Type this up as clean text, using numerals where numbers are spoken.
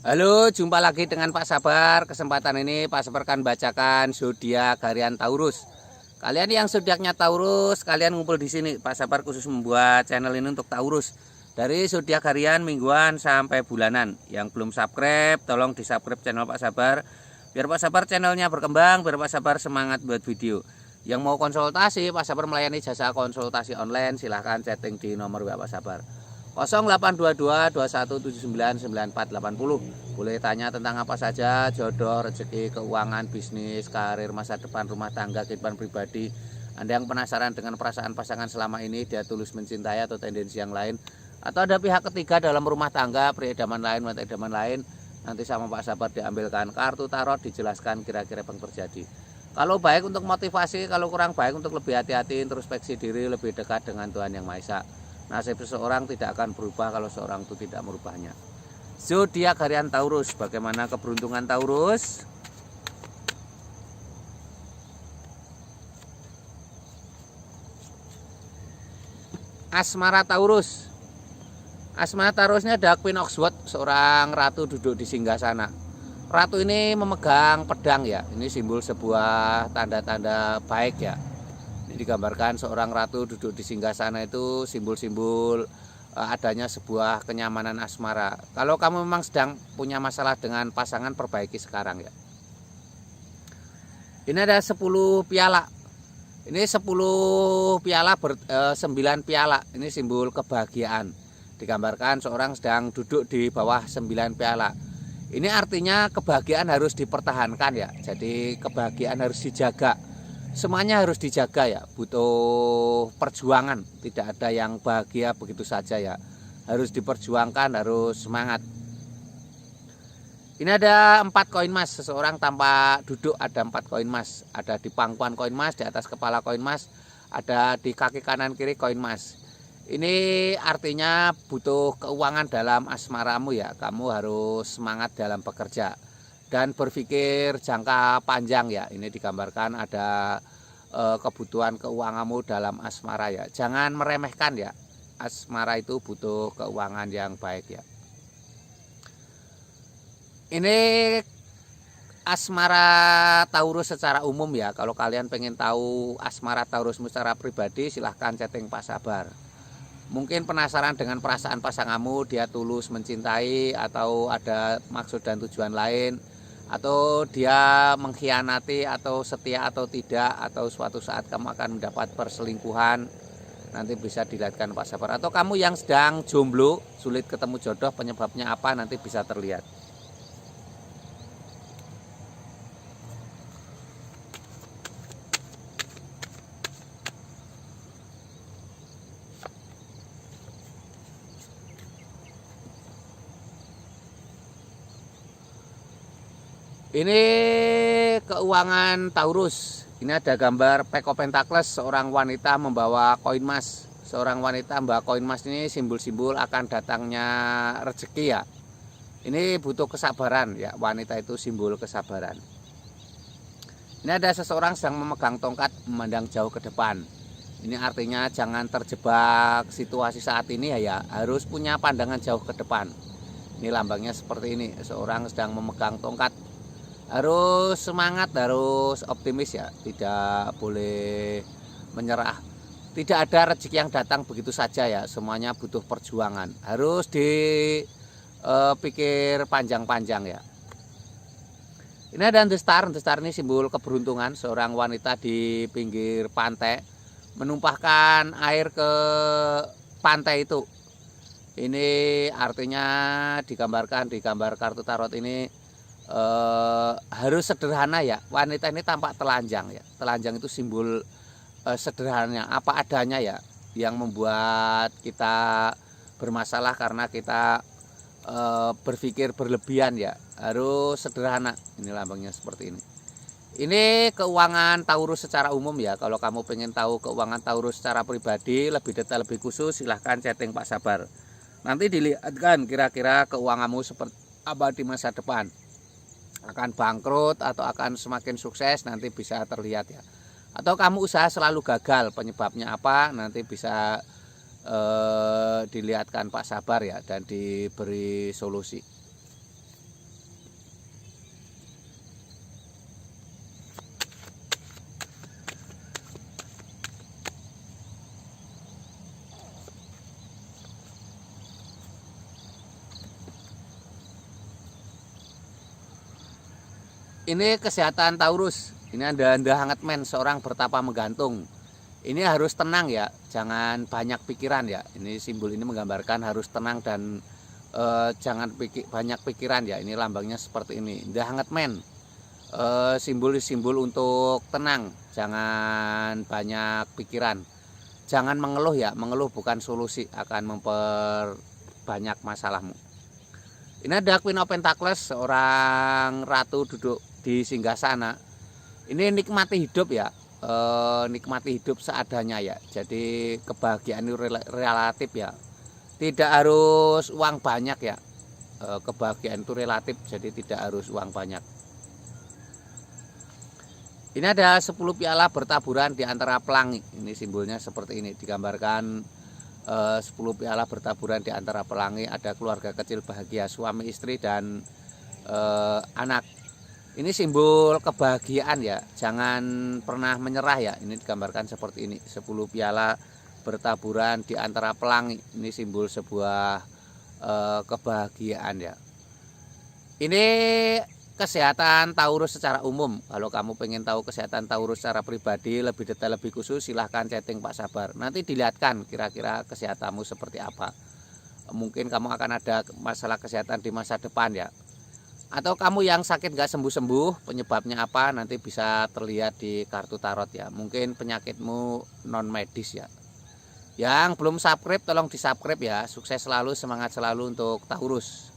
Halo, jumpa lagi dengan Pak Sabar. Kesempatan ini Pak Sabar akan bacakan zodiak harian Taurus. Kalian yang zodiaknya Taurus, kalian ngumpul di sini. Pak Sabar khusus membuat channel ini untuk Taurus. Dari zodiak harian, mingguan sampai bulanan. Yang belum subscribe, tolong di-subscribe channel Pak Sabar. Biar Pak Sabar channelnya berkembang, biar Pak Sabar semangat buat video. Yang mau konsultasi, Pak Sabar melayani jasa konsultasi online. Silahkan chatting di nomor WA Pak Sabar 0822 2179 9480. Boleh tanya tentang apa saja, jodoh, rezeki, keuangan, bisnis, karir, masa depan, rumah tangga, kehidupan pribadi. Anda yang penasaran dengan perasaan pasangan selama ini, dia tulus mencintai atau tendensi yang lain, atau ada pihak ketiga dalam rumah tangga, pria idaman lain, wanita idaman lain, nanti sama Pak Sabar diambilkan kartu tarot, dijelaskan kira-kira apa yang terjadi. Kalau baik untuk motivasi, kalau kurang baik untuk lebih hati-hati, introspeksi diri, lebih dekat dengan Tuhan Yang Maha Esa. Nasib seseorang tidak akan berubah kalau seorang itu tidak merubahnya. Zodiak harian Taurus, bagaimana keberuntungan Taurus? Asmara Taurus. Asmara Taurusnya ada Queen Oxford, seorang ratu duduk di singgasana. Ratu ini memegang pedang ya. Ini simbol sebuah tanda-tanda baik ya. Ini digambarkan seorang ratu duduk di singgasana, itu simbol-simbol adanya sebuah kenyamanan asmara. Kalau kamu memang sedang punya masalah dengan pasangan, perbaiki sekarang ya. Ini ada 10 piala. Ini 10 piala 9 piala. Ini simbol kebahagiaan. Digambarkan seorang sedang duduk di bawah 9 piala. Ini artinya kebahagiaan harus dipertahankan ya. Jadi kebahagiaan harus dijaga. Semuanya harus dijaga ya, butuh perjuangan. Tidak ada yang bahagia begitu saja ya. Harus diperjuangkan, harus semangat. Ini ada 4 koin emas. Seseorang tanpa duduk ada 4 koin emas. Ada di pangkuan koin emas, di atas kepala koin emas, ada di kaki kanan kiri koin emas. Ini artinya butuh keuangan dalam asmaramu ya. Kamu harus semangat dalam bekerja dan berpikir jangka panjang ya. Ini digambarkan ada kebutuhan keuanganmu dalam asmara ya. Jangan meremehkan ya. Asmara itu butuh keuangan yang baik ya. Ini asmara Taurus secara umum ya. Kalau kalian pengen tahu asmara Taurusmu secara pribadi, silahkan chatting Pak Sabar. Mungkin penasaran dengan perasaan pasanganmu, dia tulus mencintai atau ada maksud dan tujuan lain, atau dia mengkhianati atau setia atau tidak, atau suatu saat kamu akan mendapat perselingkuhan, nanti bisa dilihatkan Pak Sabar. Atau kamu yang sedang jomblo, sulit ketemu jodoh, penyebabnya apa, nanti bisa terlihat. Ini keuangan Taurus. Ini ada gambar Pack of Pentacles, seorang wanita membawa koin emas. Seorang wanita membawa koin emas ini simbol-simbol akan datangnya rezeki ya. Ini butuh kesabaran ya, wanita itu simbol kesabaran. Ini ada seseorang sedang memegang tongkat memandang jauh ke depan. Ini artinya jangan terjebak situasi saat ini ya, harus punya pandangan jauh ke depan. Ini lambangnya seperti ini, seorang sedang memegang tongkat. Harus semangat, harus optimis ya, tidak boleh menyerah. Tidak ada rezeki yang datang begitu saja ya, semuanya butuh perjuangan. Harus dipikir panjang-panjang ya. Ini ada The Star. The Star ini simbol keberuntungan. Seorang wanita di pinggir pantai menumpahkan air ke pantai itu. Ini artinya digambarkan di gambar kartu tarot ini harus sederhana ya. Wanita ini tampak telanjang ya. Telanjang itu simbol sederhananya, apa adanya ya, yang membuat kita bermasalah karena kita berpikir berlebihan ya. Harus sederhana. Ini lambangnya seperti ini. Ini keuangan Taurus secara umum ya. Kalau kamu pengen tahu keuangan Taurus secara pribadi, lebih detail, lebih khusus, silahkan chatting Pak Sabar. Nanti dilihatkan kira-kira keuanganmu seperti apa di masa depan. Akan bangkrut atau akan semakin sukses, nanti bisa terlihat ya. Atau kamu usaha selalu gagal, penyebabnya apa, nanti bisa dilihatkan Pak Sabar ya, dan diberi solusi. Ini kesehatan Taurus. Ini anda hangat men, seorang bertapa menggantung. Ini harus tenang ya, jangan banyak pikiran ya. Ini simbol ini menggambarkan harus tenang dan jangan banyak pikiran ya. Ini lambangnya seperti ini. Anda hangat men. Simbol untuk tenang, jangan banyak pikiran. Jangan mengeluh ya, mengeluh bukan solusi, akan memperbanyak masalahmu. Ini ada Queen of Pentacles, seorang ratu duduk di singgasana. Ini nikmati hidup ya, nikmati hidup seadanya ya. Jadi kebahagiaan itu relatif ya, tidak harus uang banyak ya. Kebahagiaan itu relatif, jadi tidak harus uang banyak. Ini ada 10 piala bertaburan di antara pelangi. Ini simbolnya seperti ini, digambarkan 10 piala bertaburan di antara pelangi. Ada keluarga kecil bahagia, suami istri dan anak. Ini simbol kebahagiaan ya, jangan pernah menyerah ya. Ini digambarkan seperti ini, 10 piala bertaburan di antara pelangi. Ini simbol sebuah kebahagiaan ya. Ini kesehatan Taurus secara umum. Kalau kamu pengen tahu kesehatan Taurus secara pribadi lebih detail, lebih khusus, silahkan chatting Pak Sabar. Nanti dilihatkan kira-kira kesehatanmu seperti apa. Mungkin kamu akan ada masalah kesehatan di masa depan ya. Atau kamu yang sakit gak sembuh-sembuh, penyebabnya apa, nanti bisa terlihat di kartu tarot ya. Mungkin penyakitmu non medis ya. Yang belum subscribe tolong di subscribe ya. Sukses selalu, semangat selalu untuk Taurus.